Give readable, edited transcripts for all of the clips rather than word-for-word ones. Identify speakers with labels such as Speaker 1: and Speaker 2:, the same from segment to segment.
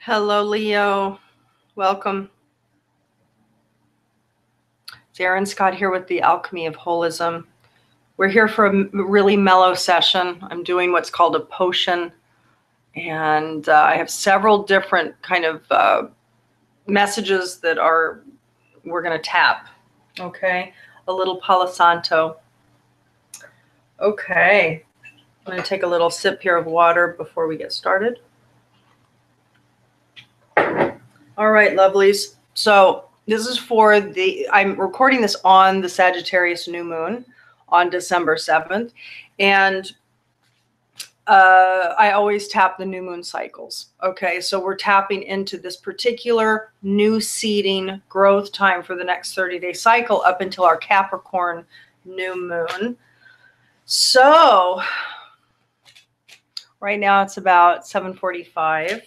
Speaker 1: Hello, Leo. Welcome. It's Erin Scott here with the Alchemy of Holism. We're here for a really mellow session. I'm doing what's called a potion, and I have several different kind of messages that we're going to tap. Okay, a little Palo Santo. Okay, I'm going to take a little sip here of water before we get started. All right, lovelies. So this is I'm recording this on the Sagittarius new moon on December 7th. And I always tap the new moon cycles. Okay, so we're tapping into this particular new seeding growth time for the next 30-day cycle up until our Capricorn new moon. So right now it's about 7:45.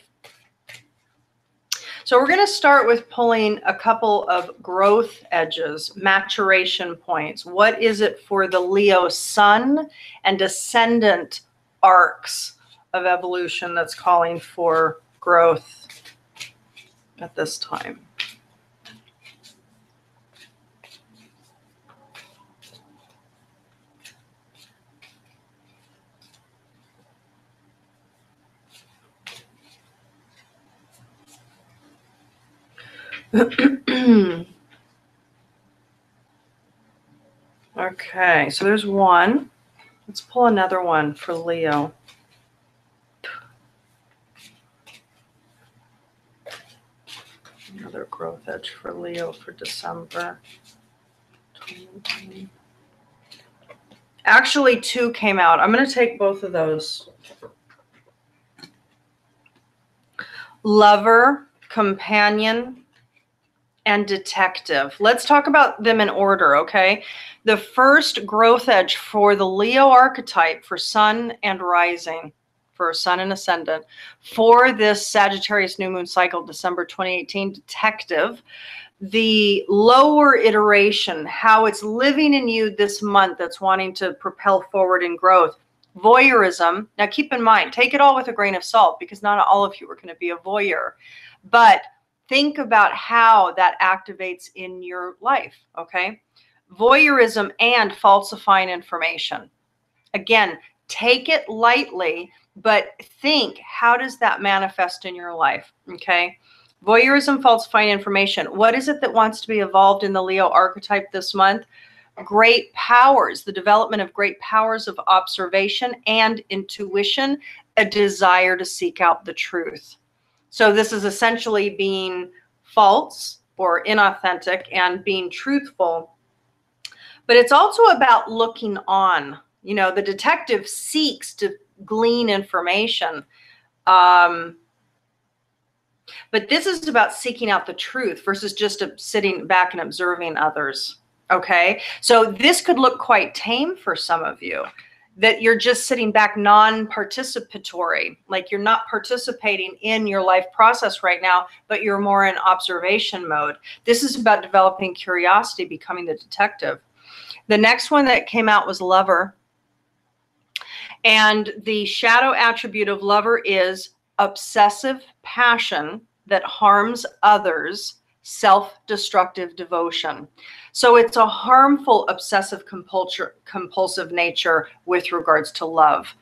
Speaker 1: So we're going to start with pulling a couple of growth edges, maturation points. What is it for the Leo sun and descendant arcs of evolution that's calling for growth at this time? Okay, so there's one. Let's pull another one for Leo. Another growth edge for Leo for December 2020. Actually, two came out. I'm going to take both of those. Lover, companion, and detective. Let's talk about them in order, okay? The first growth edge for the Leo archetype for sun and rising, for sun and ascendant, for this Sagittarius new moon cycle, December 2018, detective, the lower iteration, how it's living in you this month that's wanting to propel forward in growth. Voyeurism. Now keep in mind, take it all with a grain of salt because not all of you are going to be a voyeur. But think about how that activates in your life, okay? Voyeurism and falsifying information. Again, take it lightly, but think, how does that manifest in your life, okay? Voyeurism, falsifying information. What is it that wants to be evolved in the Leo archetype this month? Great powers, the development of great powers of observation and intuition, a desire to seek out the truth. So this is essentially being false or inauthentic and being truthful. But it's also about looking on. You know, the detective seeks to glean information. But this is about seeking out the truth versus just sitting back and observing others. Okay, so this could look quite tame for some of you, that you're just sitting back non-participatory, like you're not participating in your life process right now, but you're more in observation mode. This is about developing curiosity, becoming the detective. The next one that came out was lover. And the shadow attribute of lover is obsessive passion that harms others, self-destructive devotion. So it's a harmful obsessive compulsive nature with regards to love.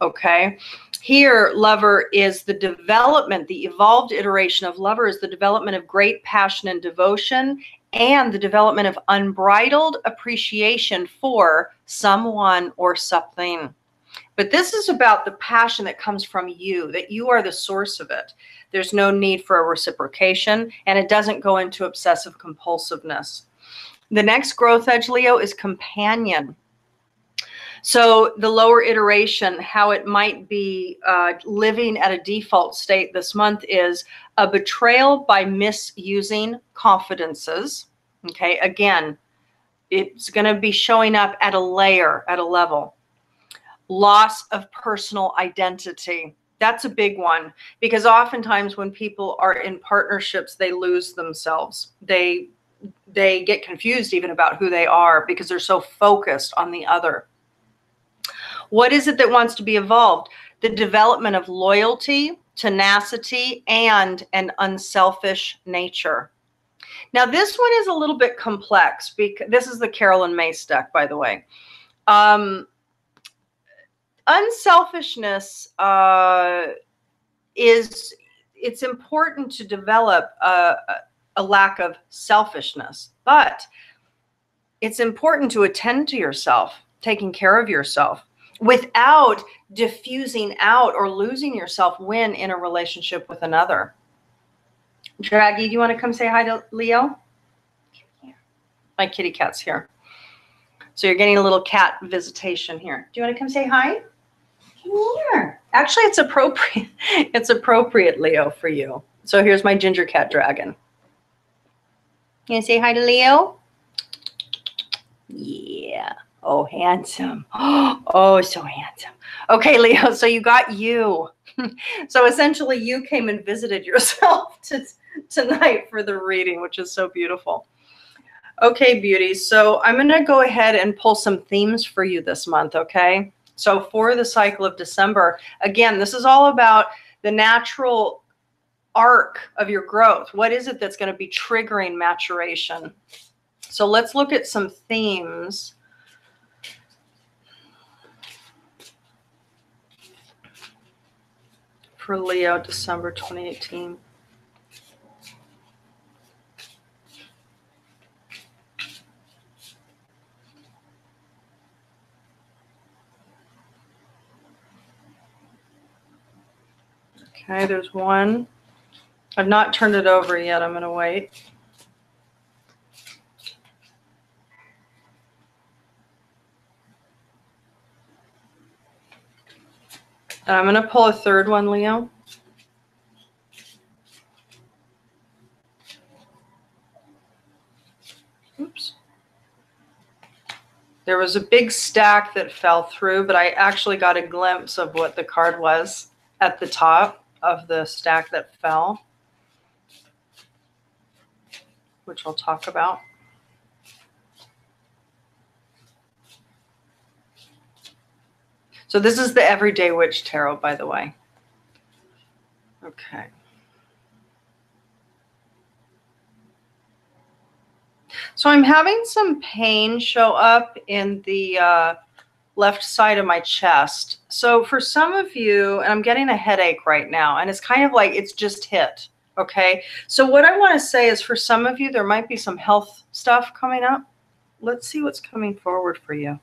Speaker 1: Okay. Here, lover is the development, the evolved iteration of lover is the development of great passion and devotion and the development of unbridled appreciation for someone or something. But this is about the passion that comes from you, that you are the source of it. There's no need for a reciprocation, and it doesn't go into obsessive compulsiveness. The next growth edge, Leo, is companion. So the lower iteration, how it might be living at a default state this month is a betrayal by misusing confidences. Okay, again, it's going to be showing up at a layer, at a level. Loss of personal identity. That's a big one because oftentimes when people are in partnerships, they lose themselves. They get confused even about who they are because they're so focused on the other. What is it that wants to be evolved? The development of loyalty, tenacity, and an unselfish nature. Now, this one is a little bit complex because this is the Carolyn Mace deck, by the way. Unselfishness it's important to develop a lack of selfishness, but it's important to attend to yourself, taking care of yourself, without diffusing out or losing yourself when in a relationship with another. Draggy, do you want to come say hi to Leo? My kitty cat's here. So you're getting a little cat visitation here. Do you want to come say hi? Come here. Actually, it's appropriate. It's appropriate, Leo, for you. So here's my ginger cat dragon. You want to say hi to Leo? Yeah. Oh, handsome. Oh, so handsome. Okay, Leo, so you got you. So essentially you came and visited yourself tonight for the reading, which is so beautiful. Okay, beauties. So I'm going to go ahead and pull some themes for you this month, okay? So for the cycle of December, again, this is all about the natural arc of your growth. What is it that's going to be triggering maturation? So let's look at some themes. For Leo, December 2018. Okay, there's one. I've not turned it over yet. I'm going to wait. And I'm going to pull a third one, Leo. Oops. There was a big stack that fell through, but I actually got a glimpse of what the card was at the top of the stack that fell, which I'll talk about. So this is the Everyday Witch Tarot, by the way. Okay. So I'm having some pain show up in the left side of my chest. So for some of you, and I'm getting a headache right now, and it's kind of like it's just hit, okay? So what I want to say is for some of you, there might be some health stuff coming up. Let's see what's coming forward for you.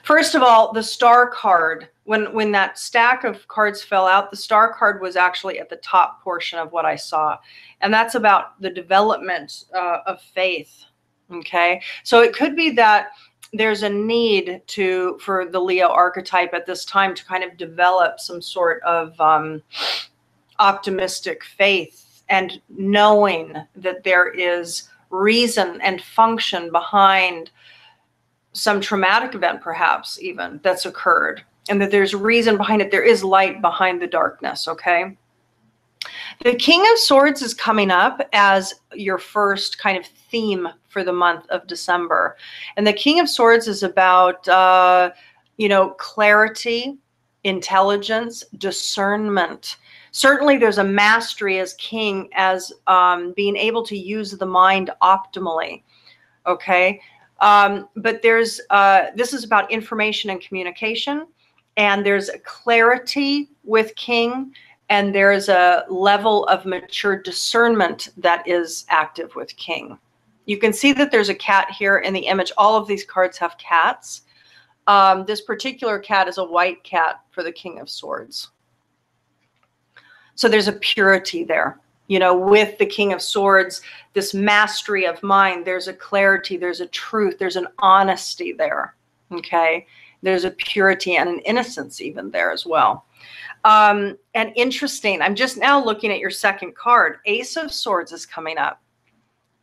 Speaker 1: First of all, the star card, when that stack of cards fell out, the star card was actually at the top portion of what I saw. And that's about the development of faith, okay? So it could be that there's a need for the Leo archetype at this time to kind of develop some sort of optimistic faith and knowing that there is reason and function behind some traumatic event, perhaps even, that's occurred, and that there's reason behind it. There is light behind the darkness, okay? The King of Swords is coming up as your first kind of theme for the month of December. And the King of Swords is about, clarity, intelligence, discernment. Certainly there's a mastery as king, as being able to use the mind optimally, okay? But there's this is about information and communication, and there's a clarity with king, and there's a level of mature discernment that is active with king. You can see that there's a cat here in the image. All of these cards have cats. This particular cat is a white cat for the King of Swords. So there's a purity there. You know, with the King of Swords, this mastery of mind, there's a clarity, there's a truth, there's an honesty there, okay? There's a purity and an innocence even there as well. And interesting, I'm just now looking at your second card. Ace of Swords is coming up.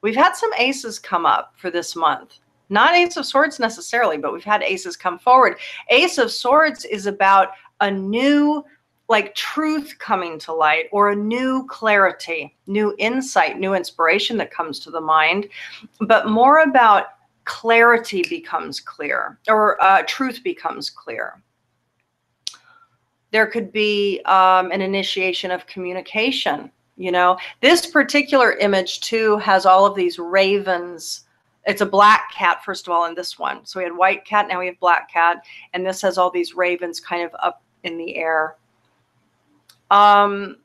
Speaker 1: We've had some aces come up for this month. Not Ace of Swords necessarily, but we've had aces come forward. Ace of Swords is about a new truth coming to light, or a new clarity, new insight, new inspiration that comes to the mind, but more about clarity becomes clear, or truth becomes clear. There could be an initiation of communication. You know, this particular image too has all of these ravens. It's a black cat, first of all, in this one. So we had white cat, now we have black cat. And this has all these ravens kind of up in the air. And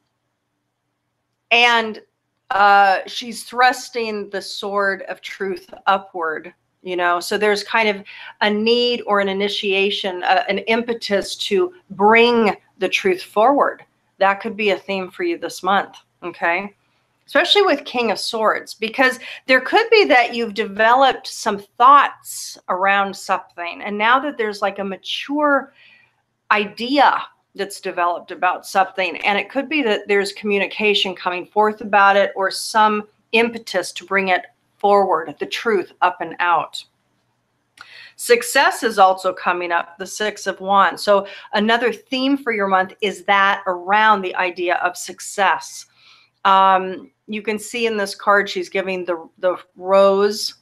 Speaker 1: she's thrusting the sword of truth upward, you know, so there's kind of a need or an initiation, an impetus to bring the truth forward. That could be a theme for you this month, okay? Especially with King of Swords, because there could be that you've developed some thoughts around something, and now that there's like a mature idea that's developed about something, and it could be that there's communication coming forth about it or some impetus to bring it forward, the truth up and out. Success is also coming up, the Six of Wands. So another theme for your month is that around the idea of success. You can see in this card, she's giving the rose,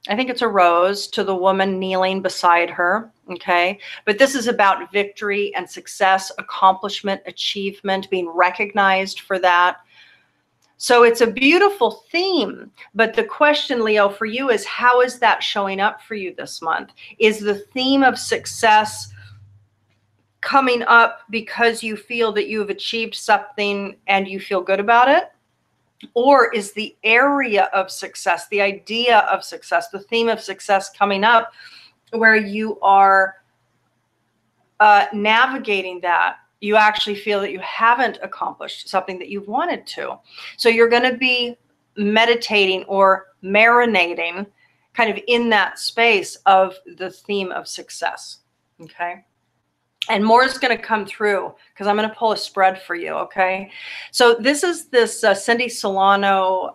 Speaker 1: I think it's a rose, to the woman kneeling beside her, okay? But this is about victory and success, accomplishment, achievement, being recognized for that. So it's a beautiful theme, but the question, Leo, for you is, how is that showing up for you this month? Is the theme of success coming up because you feel that you've achieved something and you feel good about it? Or is the area of success, the idea of success, the theme of success coming up where you are navigating that? You actually feel that you haven't accomplished something that you've wanted to. So you're going to be meditating or marinating kind of in that space of the theme of success, okay? And more is going to come through because I'm going to pull a spread for you, okay? So this is this Cindy Solano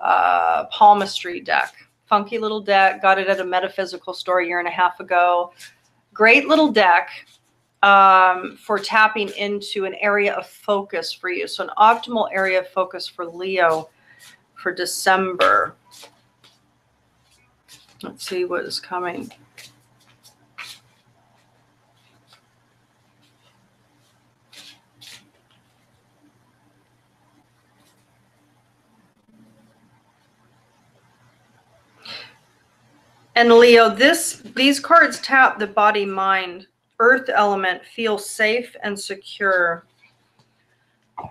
Speaker 1: palmistry deck. Funky little deck. Got it at a metaphysical store 1.5 years ago. Great little deck for tapping into an area of focus for you. So an optimal area of focus for Leo for December. Let's see what is coming. And Leo, these cards tap the body, mind, earth element, feel safe and secure.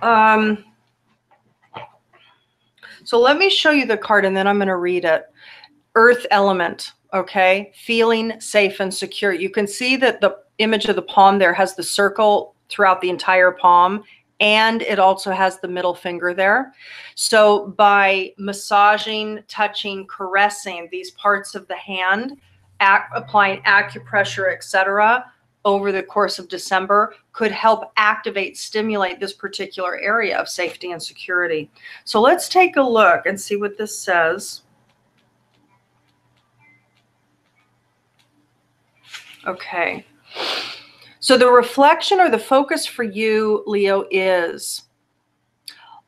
Speaker 1: So let me show you the card and then I'm going to read it. Earth element, okay? Feeling safe and secure. You can see that the image of the palm there has the circle throughout the entire palm, and it also has the middle finger there. So by massaging, touching, caressing these parts of the hand, applying acupressure, etc., over the course of December could help activate, stimulate this particular area of safety and security. So let's take a look and see what this says. Okay. So the reflection or the focus for you, Leo, is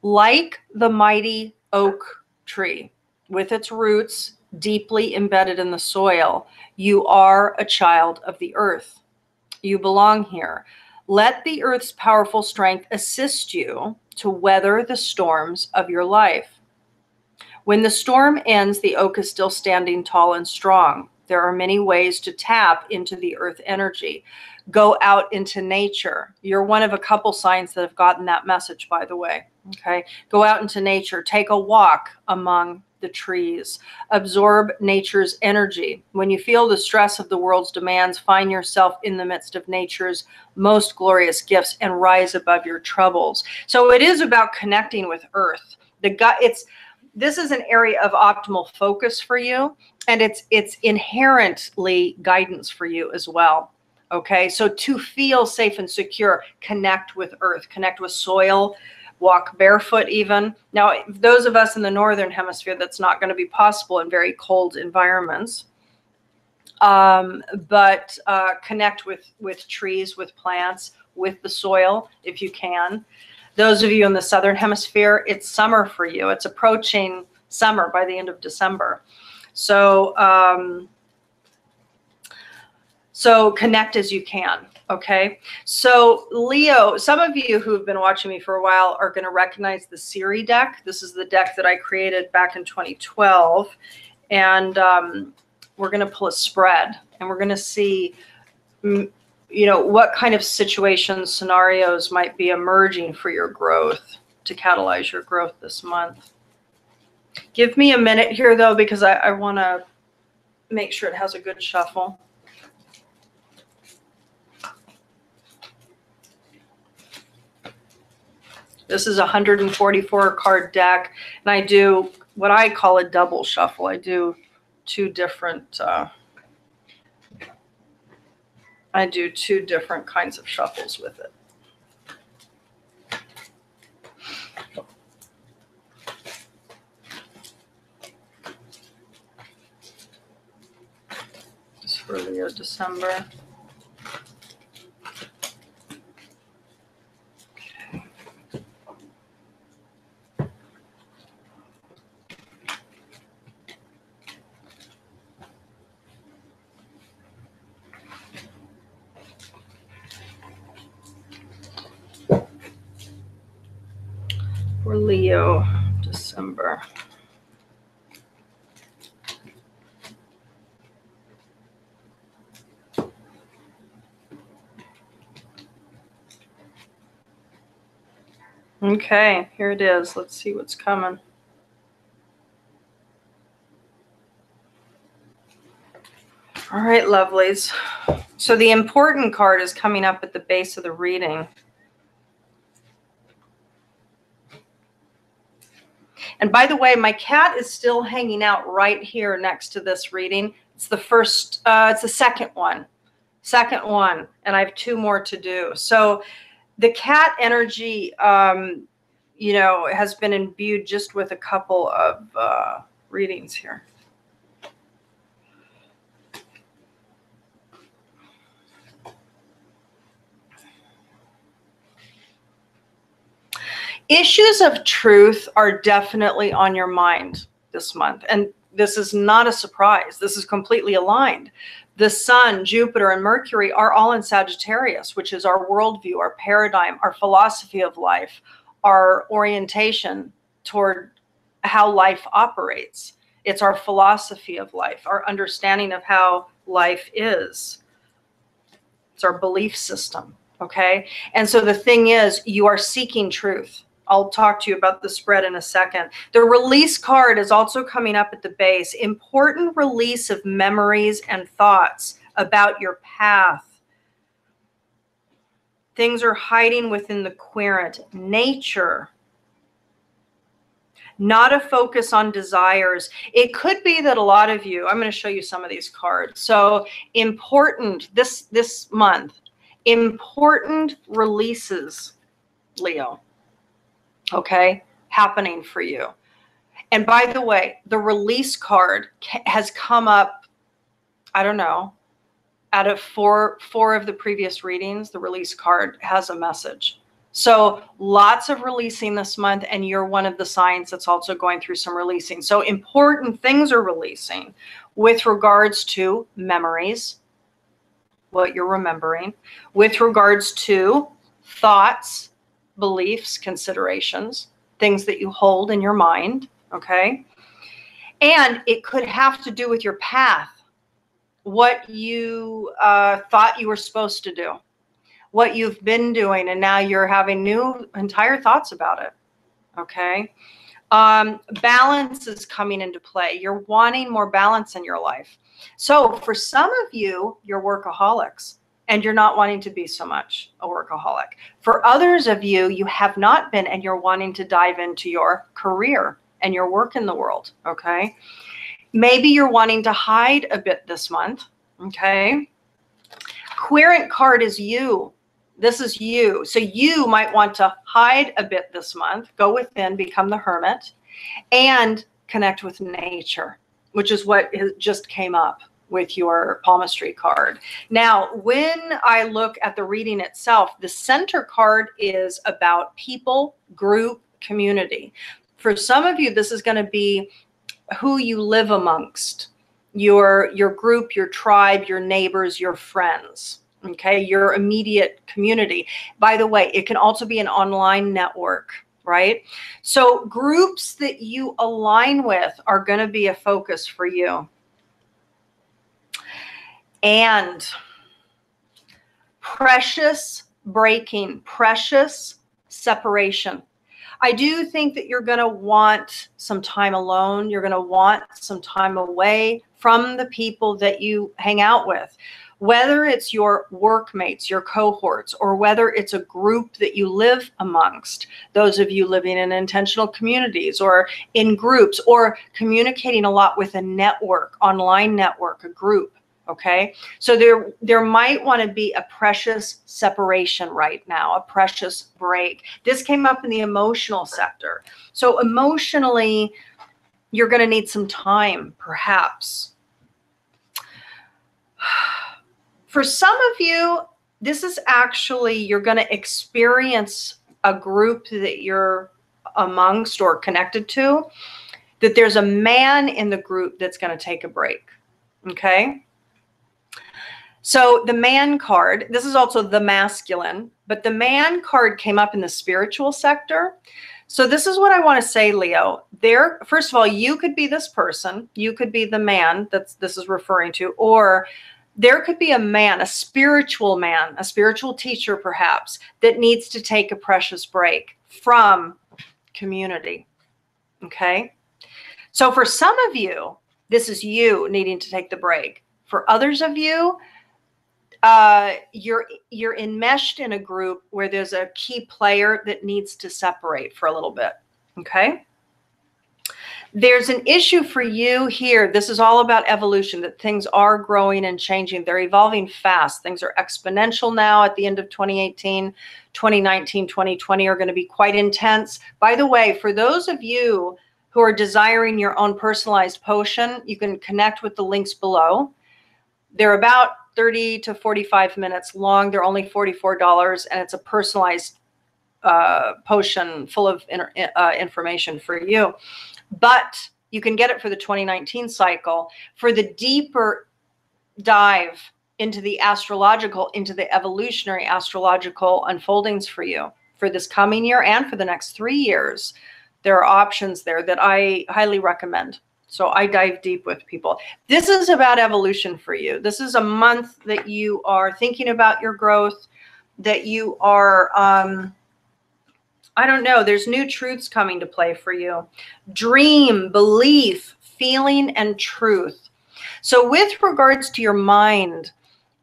Speaker 1: like the mighty oak tree with its roots deeply embedded in the soil. You are a child of the earth. You belong here. Let the earth's powerful strength assist you to weather the storms of your life. When the storm ends, the oak is still standing tall and strong. There are many ways to tap into the earth energy. Go out into nature. You're one of a couple signs that have gotten that message, by the way. Okay. Go out into nature. Take a walk among the trees. Absorb nature's energy. When you feel the stress of the world's demands, find yourself in the midst of nature's most glorious gifts and rise above your troubles. So it is about connecting with earth. This is an area of optimal focus for you, and it's inherently guidance for you as well. Okay, so to feel safe and secure, connect with earth, connect with soil, walk barefoot even. Now, those of us in the northern hemisphere, that's not going to be possible in very cold environments. But connect with trees, with plants, with the soil if you can. Those of you in the southern hemisphere, it's summer for you. It's approaching summer by the end of December. So, so connect as you can. Okay, so Leo, some of you who have been watching me for a while are going to recognize the Siri deck. This is the deck that I created back in 2012. And we're going to pull a spread, and we're going to see, you know, what kind of situations, scenarios might be emerging for your growth to catalyze your growth this month. Give me a minute here, though, because I want to make sure it has a good shuffle. This is a 144 card deck, and I do what I call a double shuffle. I do two different kinds of shuffles with it. This is for Leo December. For Leo, December. Okay, here it is. Let's see what's coming. All right, lovelies. So the important card is coming up at the base of the reading. And by the way, my cat is still hanging out right here next to this reading. It's the first, it's the second one, and I have two more to do. So the cat energy, you know, has been imbued just with a couple of readings here. Issues of truth are definitely on your mind this month. And this is not a surprise. This is completely aligned. The Sun, Jupiter, and Mercury are all in Sagittarius, which is our worldview, our paradigm, our philosophy of life, our orientation toward how life operates. It's our philosophy of life, our understanding of how life is. It's our belief system, okay? And so the thing is, you are seeking truth. I'll talk to you about the spread in a second. The release card is also coming up at the base. Important release of memories and thoughts about your path. Things are hiding within the querent. Nature. Not a focus on desires. It could be that a lot of you, I'm going to show you some of these cards. So important this month, important releases, Leo. Okay, happening for you. And by the way, the release card has come up, I don't know, out of four of the previous readings, the release card has a message. So lots of releasing this month, and you're one of the signs that's also going through some releasing. So important things are releasing with regards to memories, what you're remembering, with regards to thoughts, beliefs, considerations, things that you hold in your mind, okay? And it could have to do with your path, what you thought you were supposed to do, what you've been doing, and now you're having new entire thoughts about it, okay? Balance is coming into play. You're wanting more balance in your life. So for some of you, you're workaholics, and you're not wanting to be so much a workaholic. For others of you, you have not been, and you're wanting to dive into your career and your work in the world, okay? Maybe you're wanting to hide a bit this month, okay? Querent card is you. This is you. So you might want to hide a bit this month, go within, become the hermit, and connect with nature, which is what just came up with your palmistry card. Now, when I look at the reading itself, the center card is about people, group, community. For some of you, this is going to be who you live amongst, your group, your tribe, your neighbors, your friends. Okay, your immediate community. By the way, it can also be an online network, right? So groups that you align with are going to be a focus for you. And precious breaking, precious separation. I do think that you're going to want some time alone. You're going to want some time away from the people that you hang out with, whether it's your workmates, your cohorts, or whether it's a group that you live amongst, those of you living in intentional communities or in groups, or communicating a lot with a network, online network, a group. Okay, so there might want to be a precious separation right now, a precious break. This came up in the emotional sector. So emotionally, you're going to need some time, perhaps. For some of you, this is actually, you're going to experience a group that you're amongst or connected to, that there's a man in the group that's going to take a break. Okay. So the man card, this is also the masculine, but the man card came up in the spiritual sector. So this is what I want to say, Leo. There, first of all, you could be this person. You could be the man that this is referring to, or there could be a man, a spiritual teacher perhaps, that needs to take a precious break from community. Okay. So for some of you, this is you needing to take the break. For others of you, you're enmeshed in a group where there's a key player that needs to separate for a little bit. Okay. There's an issue for you here. This is all about evolution, that things are growing and changing. They're evolving fast. Things are exponential now at the end of 2018, 2019, 2020 are going to be quite intense. By the way, for those of you who are desiring your own personalized potion, you can connect with the links below. They're about 30 to 45 minutes long. They're only $44, and it's a personalized potion full of information for you. But you can get it for the 2019 cycle. For the deeper dive into the astrological, into the evolutionary astrological unfoldings for you for this coming year and for the next 3 years, there are options there that I highly recommend. So I dive deep with people. This is about evolution for you. This is a month that you are thinking about your growth, that you are, I don't know, there's new truths coming to play for you. Dream, belief, feeling, and truth. So with regards to your mind,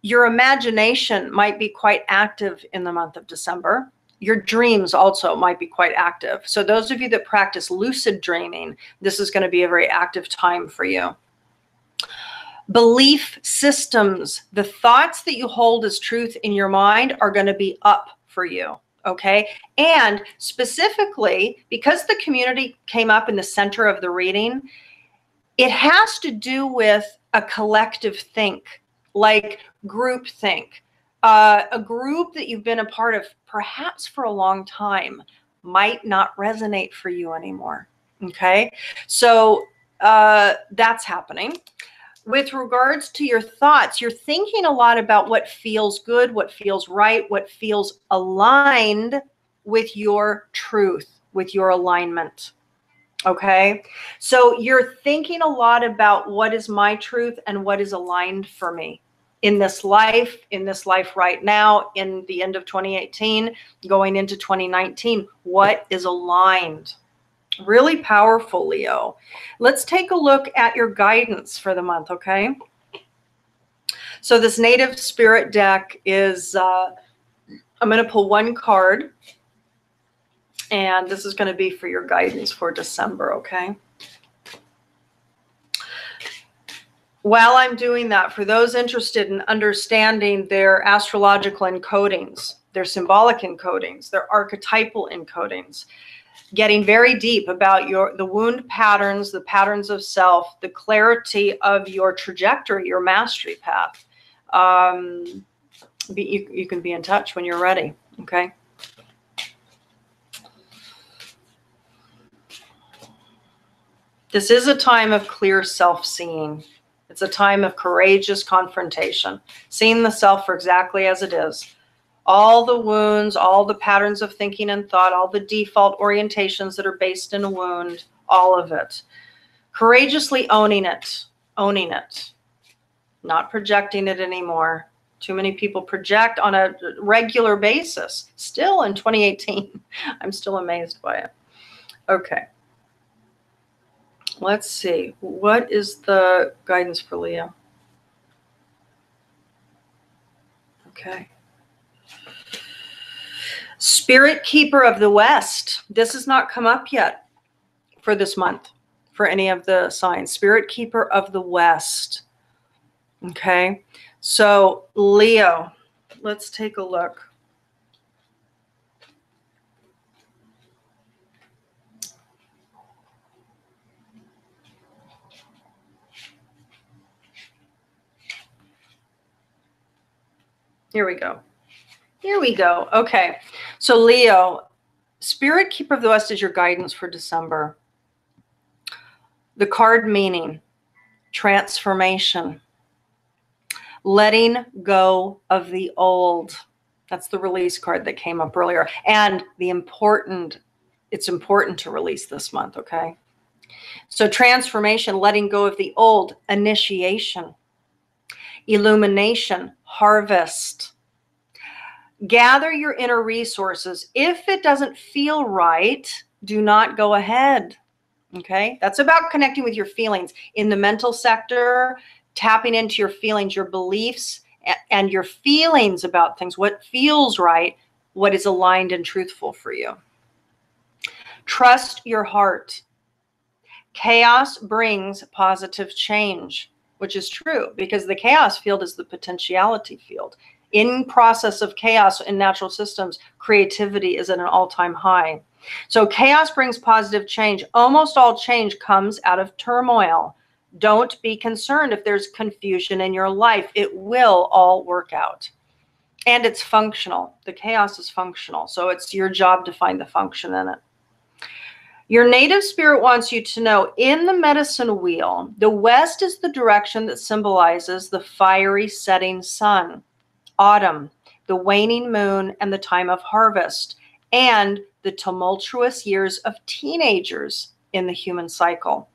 Speaker 1: your imagination might be quite active in the month of December. Your dreams also might be quite active. So those of you that practice lucid dreaming, this is going to be a very active time for you. Belief systems, the thoughts that you hold as truth in your mind are going to be up for you. Okay. And specifically, because the community came up in the center of the reading, it has to do with a collective think, like group think. A group that you've been a part of perhaps for a long time might not resonate for you anymore. Okay. So that's happening. With regards to your thoughts, you're thinking a lot about what feels good, what feels right, what feels aligned with your truth, with your alignment. Okay. So you're thinking a lot about what is my truth and what is aligned for me in this life right now, in the end of 2018, going into 2019, what is aligned? Really powerful, Leo. Let's take a look at your guidance for the month, okay? So this native spirit deck is, I'm going to pull one card, and this is going to be for your guidance for December, okay? While I'm doing that, for those interested in understanding their astrological encodings, their symbolic encodings, their archetypal encodings, getting very deep about the wound patterns, the patterns of self, the clarity of your trajectory, your mastery path, you can be in touch when you're ready, okay? This is a time of clear self-seeing. It's a time of courageous confrontation, seeing the self for exactly as it is. All the wounds, all the patterns of thinking and thought, all the default orientations that are based in a wound, all of it. Courageously owning it, not projecting it anymore. Too many people project on a regular basis. Still in 2018, I'm still amazed by it. Okay. Let's see. What is the guidance for Leo? Okay. Spirit Keeper of the West. This has not come up yet for this month for any of the signs. Spirit Keeper of the West. Okay. So Leo, let's take a look. Here we go. Here we go. Okay. So Leo, Spirit Keeper of the West is your guidance for December. The card meaning, transformation, letting go of the old. That's the release card that came up earlier. And it's important to release this month, okay? So transformation, letting go of the old, initiation, illumination, harvest. Gather your inner resources. If it doesn't feel right, do not go ahead. Okay? That's about connecting with your feelings. In the mental sector, tapping into your feelings, your beliefs, and your feelings about things, what feels right, what is aligned and truthful for you. Trust your heart. Chaos brings positive change, which is true because the chaos field is the potentiality field. In process of chaos in natural systems, creativity is at an all-time high. So chaos brings positive change. Almost all change comes out of turmoil. Don't be concerned if there's confusion in your life. It will all work out. And it's functional. The chaos is functional. So it's your job to find the function in it. Your native spirit wants you to know in the medicine wheel, the west is the direction that symbolizes the fiery setting sun, autumn, the waning moon, and the time of harvest, and the tumultuous years of teenagers in the human cycle.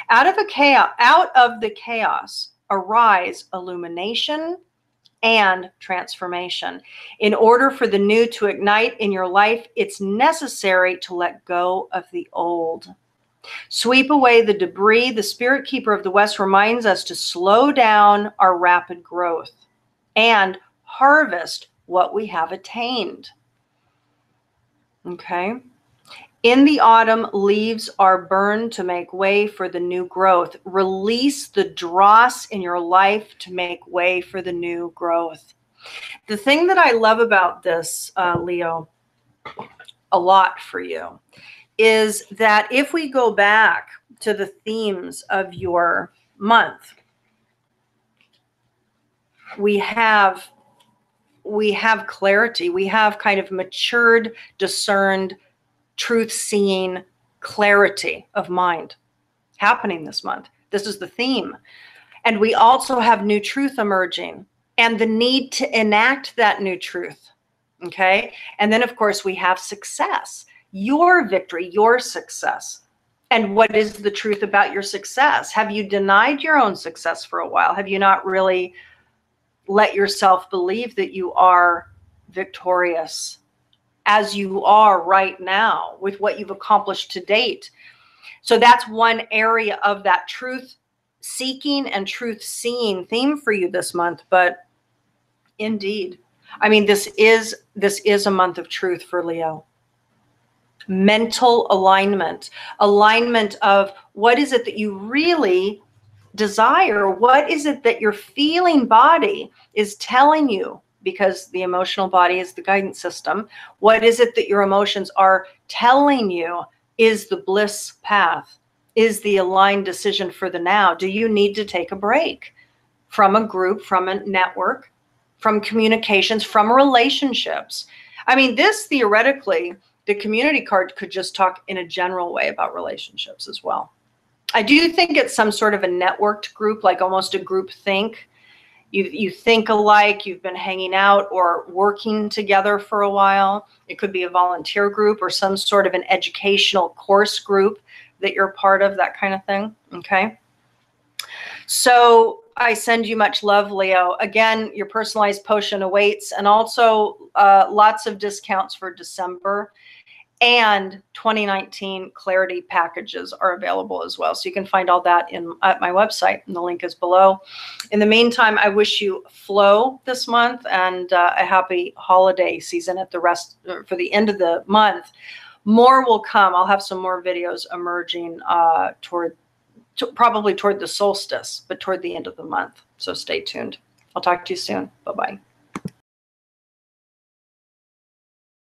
Speaker 1: Out of the chaos arise illumination and transformation. In order for the new to ignite in your life, it's necessary to let go of the old. Sweep away the debris. The Spirit Keeper of the West reminds us to slow down our rapid growth and harvest what we have attained. Okay. In the autumn, leaves are burned to make way for the new growth. Release the dross in your life to make way for the new growth. The thing that I love about this, Leo, a lot for you, is that if we go back to the themes of your month, we have clarity. We have kind of matured, discerned, truth-seeing clarity of mind happening this month. This is the theme. And we also have new truth emerging and the need to enact that new truth. Okay. And then, of course, we have success, your victory, your success. And what is the truth about your success? Have you denied your own success for a while? Have you not really let yourself believe that you are victorious as you are right now with what you've accomplished to date? So that's one area of that truth seeking and truth seeing theme for you this month. But indeed, I mean, this is a month of truth for Leo. Mental alignment of what is it that you really desire? What is it that your feeling body is telling you? Because the emotional body is the guidance system. What is it that your emotions are telling you is the bliss path, is the aligned decision for the now? Do you need to take a break from a group, from a network, from communications, from relationships? I mean, this theoretically, the community card could just talk in a general way about relationships as well. I do think it's some sort of a networked group, like almost a group think. You think alike, you've been hanging out or working together for a while. It could be a volunteer group or some sort of an educational course group that you're part of, that kind of thing. Okay. So I send you much love, Leo. Again, your personalized potion awaits, and also lots of discounts for December. And 2019 clarity packages are available as well. So you can find all that at my website, and the link is below. In the meantime, I wish you flow this month and a happy holiday season for the end of the month. More will come. I'll have some more videos emerging probably toward the solstice, but toward the end of the month. So stay tuned. I'll talk to you soon. Bye-bye.